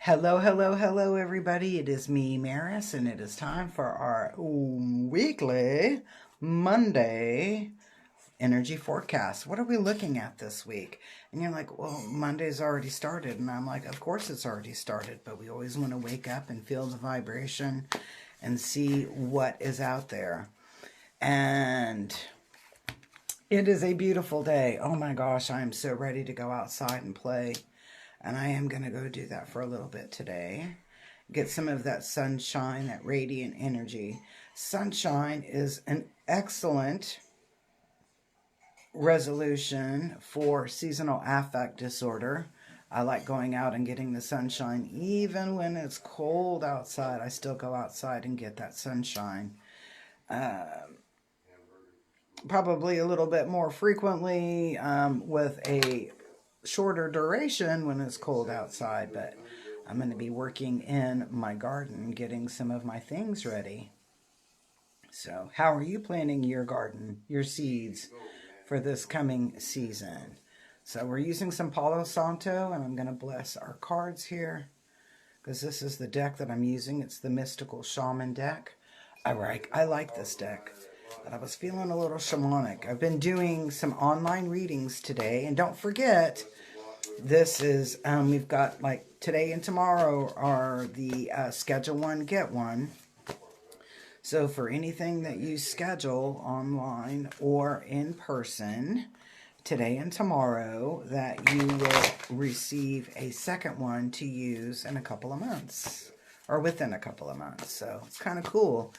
Hello, hello, hello, everybody. It is me, Maris, and it is time for our weekly Monday energy forecast. What are we looking at this week? And you're like, well, Monday's already started. And I'm like, of course it's already started, but we always want to wake up and feel the vibration and see what is out there. And it is a beautiful day. Oh my gosh, I am so ready to go outside and play. And I am going to go do that for a little bit today. Get some of that sunshine, that radiant energy. Sunshine is an excellent resolution for seasonal affect disorder. I like going out and getting the sunshine. Even when it's cold outside, I still go outside and get that sunshine. Probably a little bit more frequently with a shorter duration when it's cold outside, but I'm going to be working in my garden, getting some of my things ready. So how are you planning your garden, your seeds for this coming season? So we're using some Palo Santo, and I'm going to bless our cards here because this is the deck that I'm using. It's the Mystical Shaman deck. I like this deck. But I was feeling a little shamanic. I've been doing some online readings today, and don't forget, this is, we've got like today and tomorrow are the schedule one, get one. So for anything that you schedule online or in person, today and tomorrow, that you will receive a second one to use in a couple of months or within a couple of months. So it's kind of cool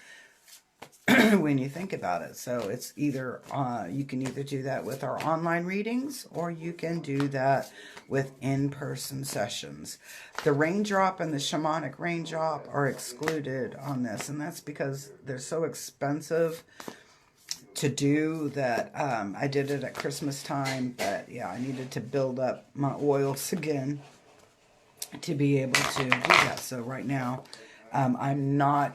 when you think about it. So it's either, you can either do that with our online readings or you can do that with in-person sessions. The raindrop and the shamanic raindrop are excluded on this, and that's because they're so expensive to do that. I did it at Christmas time, but yeah, I needed to build up my oils again to be able to do that. So right now, I'm not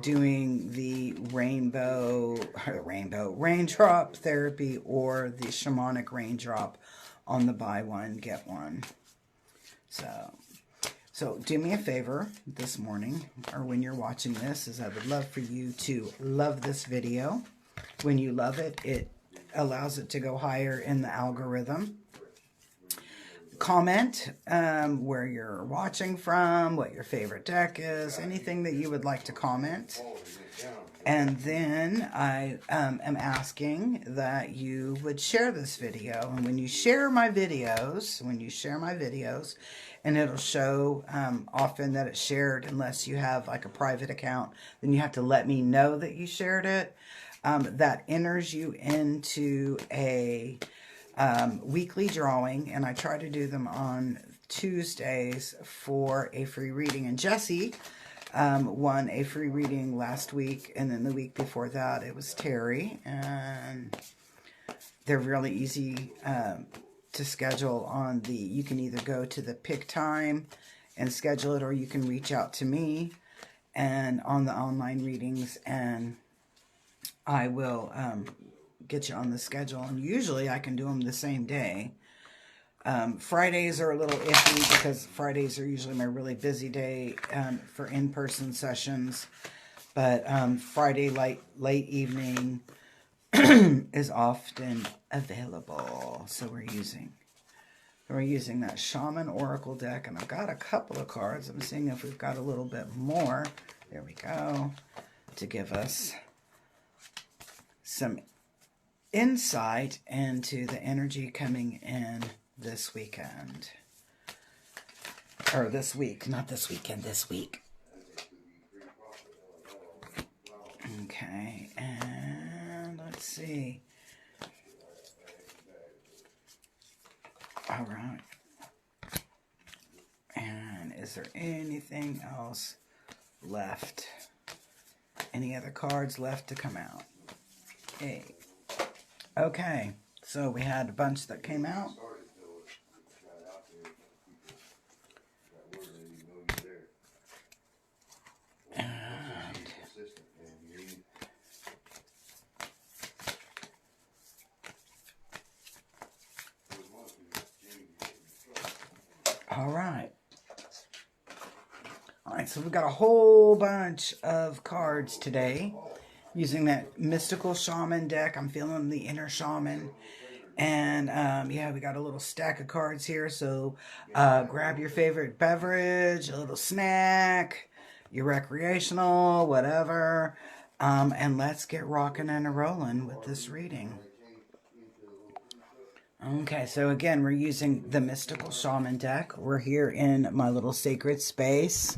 doing the raindrop therapy or the shamanic raindrop on the buy one get one. So do me a favor this morning, or when you're watching this, is I would love for you to love this video. When you love it, it allows it to go higher in the algorithm. Comment where you're watching from, what your favorite deck is, anything that you would like to comment. And then I am asking that you would share this video. And when you share my videos, and it'll show often that it's shared unless you have like a private account, then you have to let me know that you shared it. That enters you into a weekly drawing, and I try to do them on Tuesdays for a free reading. And Jesse won a free reading last week, and then the week before that it was Terry, and they're really easy to schedule on the, you can either go to the pick time and schedule it, or you can reach out to me and on the online readings, and I will get you on the schedule. And usually I can do them the same day. Fridays are a little iffy because Fridays are usually my really busy day for in-person sessions. But Friday late evening is often available. So we're using that Shaman Oracle deck, and I've got a couple of cards. I'm seeing if we've got a little bit more. There we go, to give us some insight into the energy coming in this weekend. Or this week, not this weekend, this week. Okay, and let's see. All right. And is there anything else left? Any other cards left to come out? Hey. Okay, so we had a bunch that came out. All right. All right, so we've got a whole bunch of cards today using that mystical shaman deck. I'm feeling the inner shaman. And yeah, we got a little stack of cards here. So grab your favorite beverage, a little snack, your recreational, whatever. And let's get rocking and rolling with this reading. Okay, so again, we're using the mystical shaman deck. We're here in my little sacred space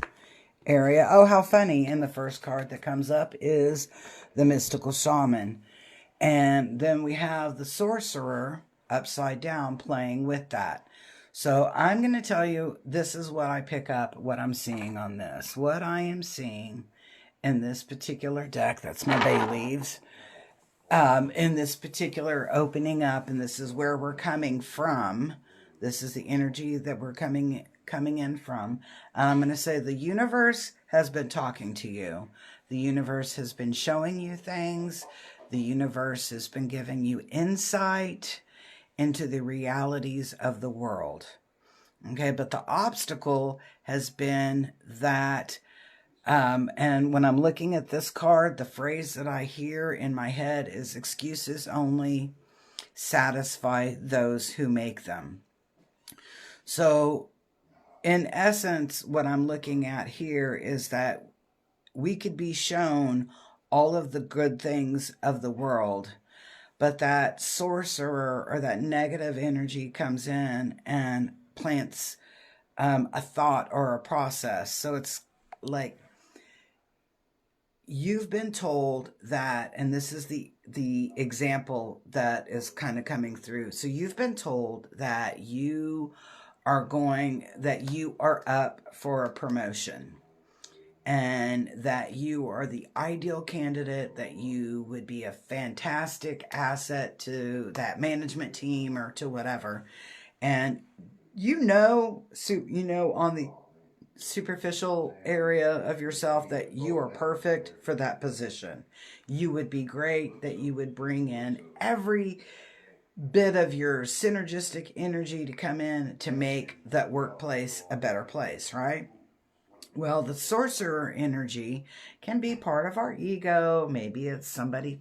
area. Oh, how funny. And the first card that comes up is the mystical shaman. And then we have the sorcerer upside down playing with that. So I'm going to tell you, this is what I pick up, what I'm seeing on this. What I am seeing in this particular deck, that's my bay leaves, in this particular opening up, and this is where we're coming from. This is the energy that we're coming in from. I'm going to say the universe has been talking to you. The universe has been showing you things. The universe has been giving you insight into the realities of the world. Okay, but the obstacle has been that and when I'm looking at this card, the phrase that I hear in my head is excuses only satisfy those who make them. So in essence, what I'm looking at here is that we could be shown all of the good things of the world, but that sorcerer or that negative energy comes in and plants a thought or a process. So it's like, you've been told that, and this is the example that is kind of coming through. So you've been told that you are up for a promotion and that you are the ideal candidate, that you would be a fantastic asset to that management team or to whatever. And on the superficial area of yourself that you are perfect for that position. You would be great, that you would bring in every bit of your synergistic energy to come in to make that workplace a better place, right? Well, the sorcerer energy can be part of our ego. Maybe it's somebody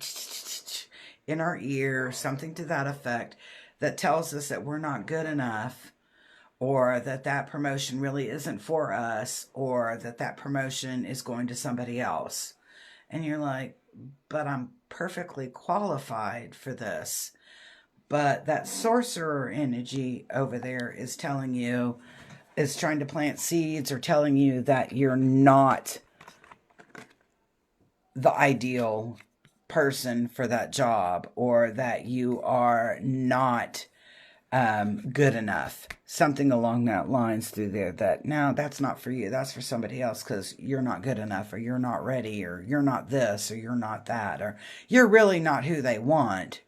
in our ear, something to that effect, that tells us that we're not good enough, or that promotion really isn't for us, or that promotion is going to somebody else. And you're like, but I'm perfectly qualified for this. But that sorcerer energy over there is telling you, is trying to plant seeds or telling you that you're not the ideal person for that job, or that you are not good enough, something along that lines through there, that no, that's not for you, that's for somebody else, because you're not good enough, or you're not ready, or you're not this, or you're not that, or you're really not who they want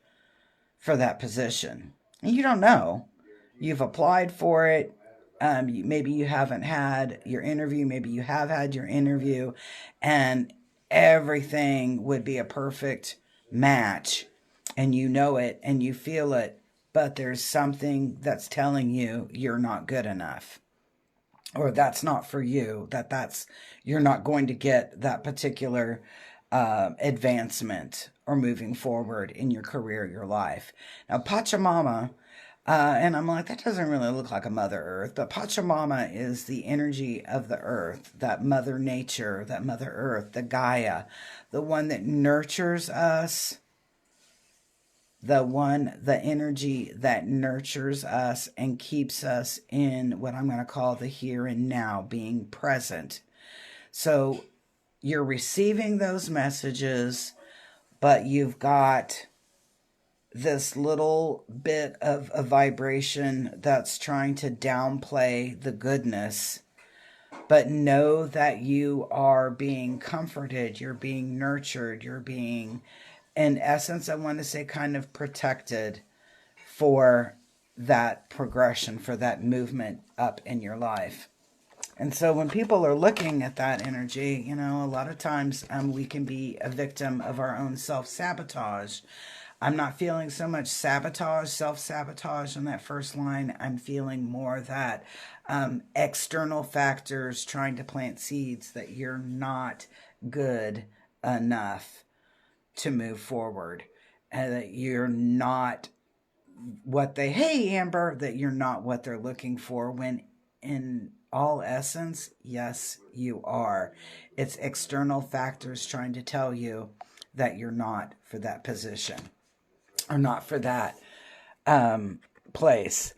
for that position. And you don't know. You've applied for it. Maybe you haven't had your interview, maybe you have had your interview, and everything would be a perfect match, and you know it and you feel it, but there's something that's telling you you're not good enough, or that's not for you, you're not going to get that particular advancement or moving forward in your career, your life. Now, Pachamama, and I'm like, that doesn't really look like a Mother Earth, but Pachamama is the energy of the earth, that Mother Nature, that Mother Earth, the Gaia, the one that nurtures us, the energy that nurtures us and keeps us in what I'm going to call the here and now, being present. So you're receiving those messages, but you've got this little bit of a vibration that's trying to downplay the goodness. But know that you are being comforted, you're being nurtured, you're being, in essence, I want to say, kind of protected for that progression, for that movement up in your life. And so when people are looking at that energy, a lot of times we can be a victim of our own self-sabotage. I'm not feeling so much sabotage, self-sabotage on that first line. I'm feeling more that external factors trying to plant seeds that you're not good enough to move forward, and that you're not what they, hey, Amber, that you're not what they're looking for, when in all essence, yes, you are. It's external factors trying to tell you that you're not for that position or not for that place.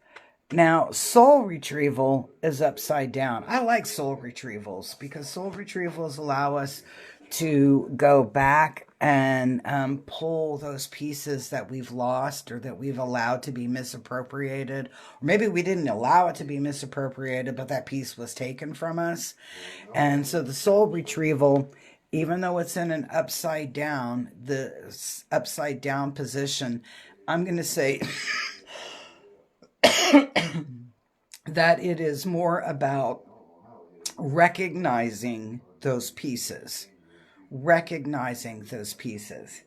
Now, soul retrieval is upside down. I like soul retrievals because soul retrievals allow us to go back and pull those pieces that we've lost or that we've allowed to be misappropriated. Or maybe we didn't allow it to be misappropriated, but that piece was taken from us. And so the soul retrieval, even though it's in an upside down, the upside down position, I'm going to say that it is more about recognizing those pieces. Recognizing those pieces.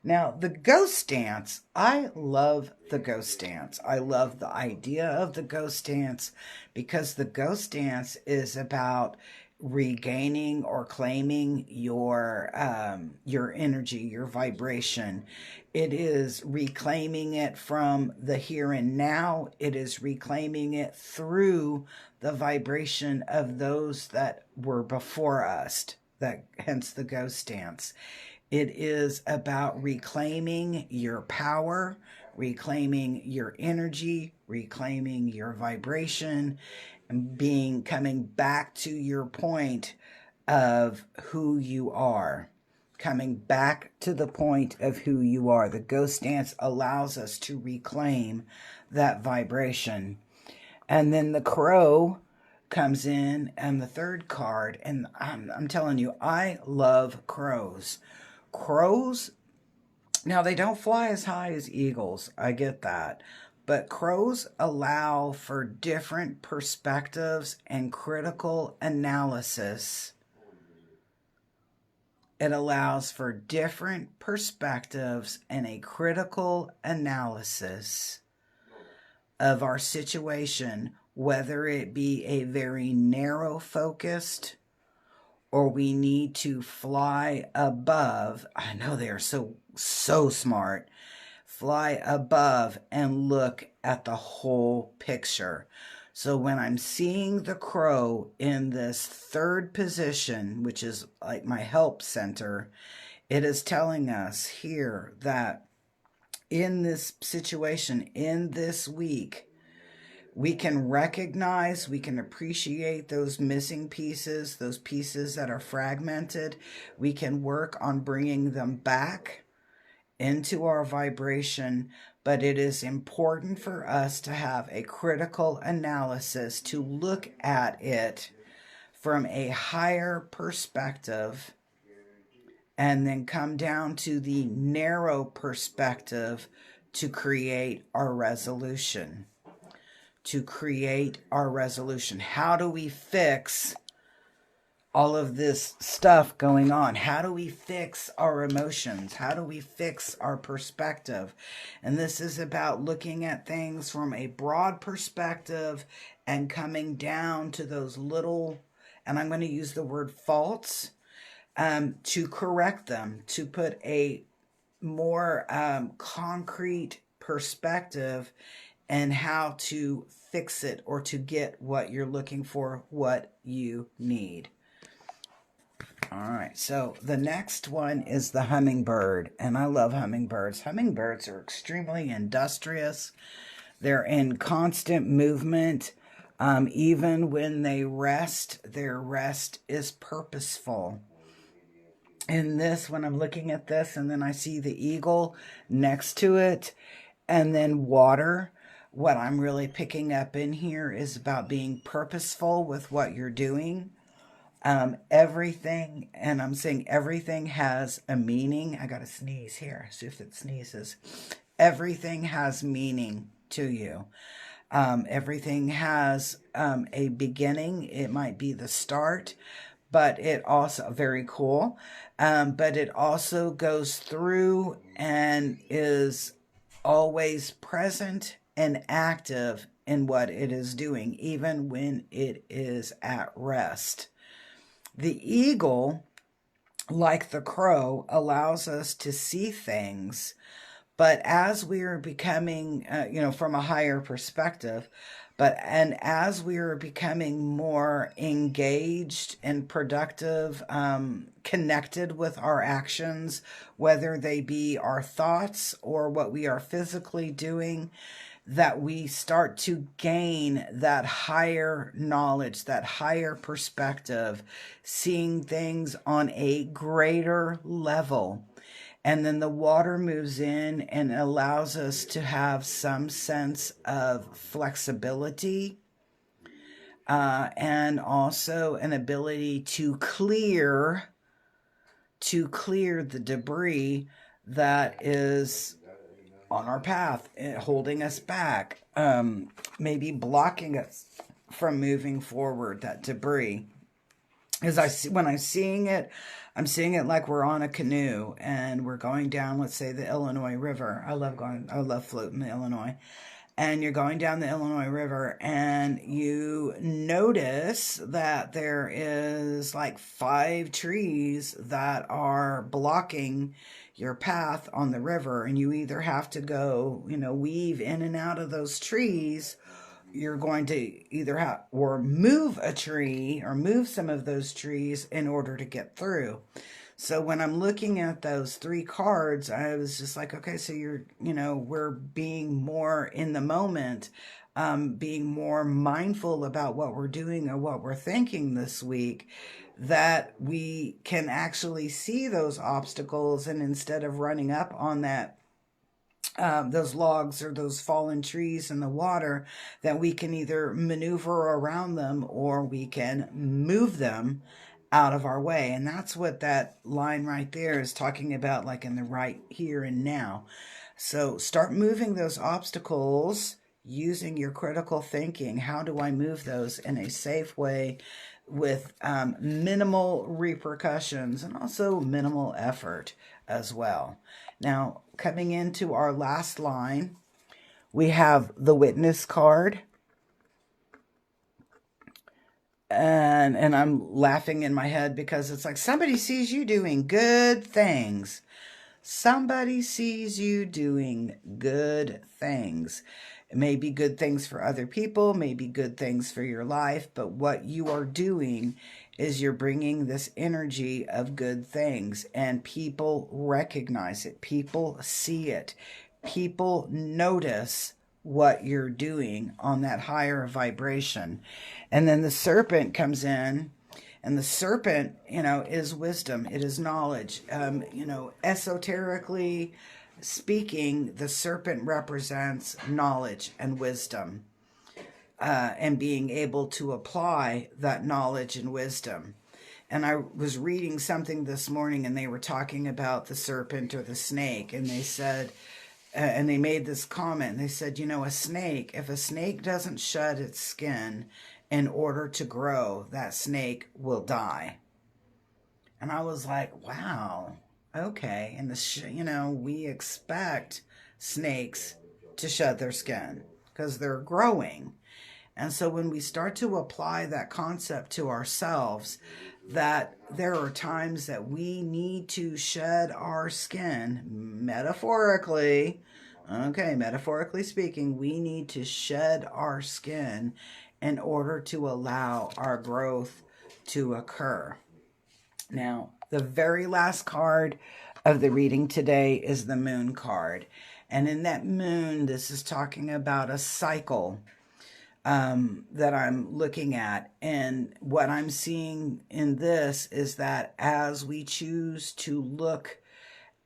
Now, the ghost dance, I love the ghost dance. I love the idea of the ghost dance because the ghost dance is about regaining or claiming your energy, your vibration. It is reclaiming it from the here and now. It is reclaiming it through the vibration of those that were before us, that hence the ghost dance. It is about reclaiming your power, reclaiming your energy, reclaiming your vibration, and coming back to your point of who you are. Coming back to the point of who you are. The ghost dance allows us to reclaim that vibration. And then the crow comes in and the third card, and I'm telling you, I love crows. Crows, now they don't fly as high as eagles, I get that, but crows allow for different perspectives and critical analysis. It allows for different perspectives and a critical analysis of our situation, whether it be a very narrow focused or we need to fly above. I know they are so smart. Fly above and look at the whole picture. So when I'm seeing the crow in this third position, which is like my help center, it is telling us here that in this situation, in this week, we can recognize, we can appreciate those missing pieces, those pieces that are fragmented. We can work on bringing them back into our vibration, but it is important for us to have a critical analysis to look at it from a higher perspective and then come down to the narrow perspective to create our resolution. How do we fix all of this stuff going on? How do we fix our emotions? How do we fix our perspective? And this is about looking at things from a broad perspective and coming down to those little, and I'm going to use the word faults, to correct them, to put a more concrete perspective and how to fix it or to get what you're looking for, what you need. All right, so the next one is the hummingbird, and I love hummingbirds. Hummingbirds are extremely industrious. They're in constant movement. Even when they rest, their rest is purposeful. In this, when I'm looking at this, and then I see the eagle next to it, and then water, what I'm really picking up in here is about being purposeful with what you're doing. Everything, and I'm saying everything has a meaning. I got to sneeze here, see if it sneezes. Everything has meaning to you. Everything has a beginning. It might be the start, but it also, very cool, but it also goes through and is always present and active in what it is doing, even when it is at rest. The eagle, like the crow, allows us to see things, but as we are becoming, from a higher perspective, and as we are becoming more engaged and productive, connected with our actions, whether they be our thoughts or what we are physically doing, that we start to gain that higher knowledge, that higher perspective, seeing things on a greater level. And then the water moves in and allows us to have some sense of flexibility, and also an ability to clear the debris that is on our path, holding us back, maybe blocking us from moving forward, that debris. When I'm seeing it, I'm seeing it like we're on a canoe and we're going down, let's say, the Illinois River. I love floating the Illinois. And you're going down the Illinois River and you notice that there is like 5 trees that are blocking your path on the river, and you either have to go, weave in and out of those trees. You're going to either have or move a tree or move some of those trees in order to get through. So when I'm looking at those 3 cards, I was just like, okay, so we're being more in the moment, being more mindful about what we're doing or what we're thinking this week, that we can actually see those obstacles, and instead of running up on those logs or those fallen trees in the water, that we can either maneuver around them or we can move them out of our way. And that's what that line right there is talking about, like in the right here and now. So start moving those obstacles using your critical thinking. How do I move those in a safe way with minimal repercussions and also minimal effort as well? Now, coming into our last line, we have the Witness card. And I'm laughing in my head because it's like somebody sees you doing good things. Somebody sees you doing good things. It may be good things for other people, maybe good things for your life, but what you are doing is you're bringing this energy of good things, and people recognize it. People see it. People notice what you're doing on that higher vibration. And then the serpent comes in, and the serpent, is wisdom. It is knowledge. Esoterically speaking, the serpent represents knowledge and wisdom, and being able to apply that knowledge and wisdom. And I was reading something this morning, and they were talking about the serpent or the snake, and they said, and they made this comment. They said, a snake, if a snake doesn't shed its skin in order to grow, that snake will die. And I was like, wow, okay. And we expect snakes to shed their skin because they're growing. And so when we start to apply that concept to ourselves, that there are times that we need to shed our skin, metaphorically speaking, we need to shed our skin in order to allow our growth to occur. Now, the very last card of the reading today is the Moon card. And in that moon, this is talking about a cycle that I'm looking at. And what I'm seeing in this is that as we choose to look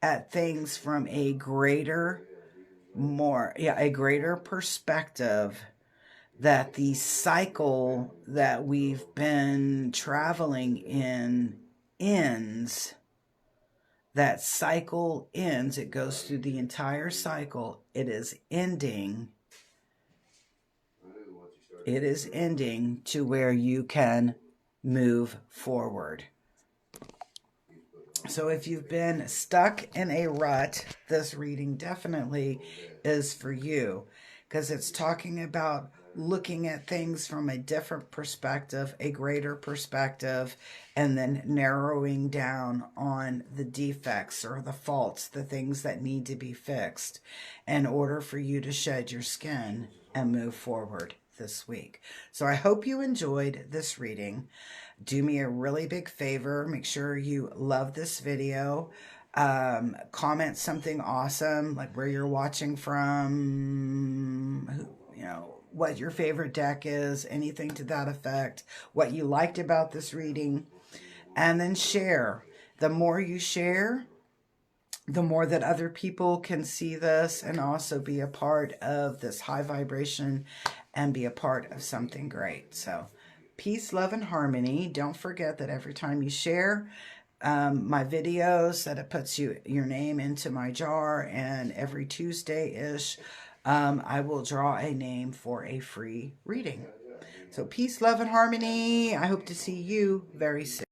at things from a greater perspective, that the cycle that we've been traveling in ends. That cycle ends. It goes through the entire cycle. It is ending. It is ending to where you can move forward. So if you've been stuck in a rut, this reading definitely is for you, because it's talking about looking at things from a different perspective, a greater perspective, and then narrowing down on the defects or the faults, the things that need to be fixed in order for you to shed your skin and move forward this week. So I hope you enjoyed this reading. Do me a really big favor. Make sure you love this video. Comment something awesome, like where you're watching from, what your favorite deck is, anything to that effect, what you liked about this reading, and then share. The more you share, the more that other people can see this and also be a part of this high vibration and be a part of something great. So peace, love, and harmony. Don't forget that every time you share my videos, that it puts your name into my jar, and every Tuesday-ish, I will draw a name for a free reading. So peace, love, and harmony. I hope to see you very soon.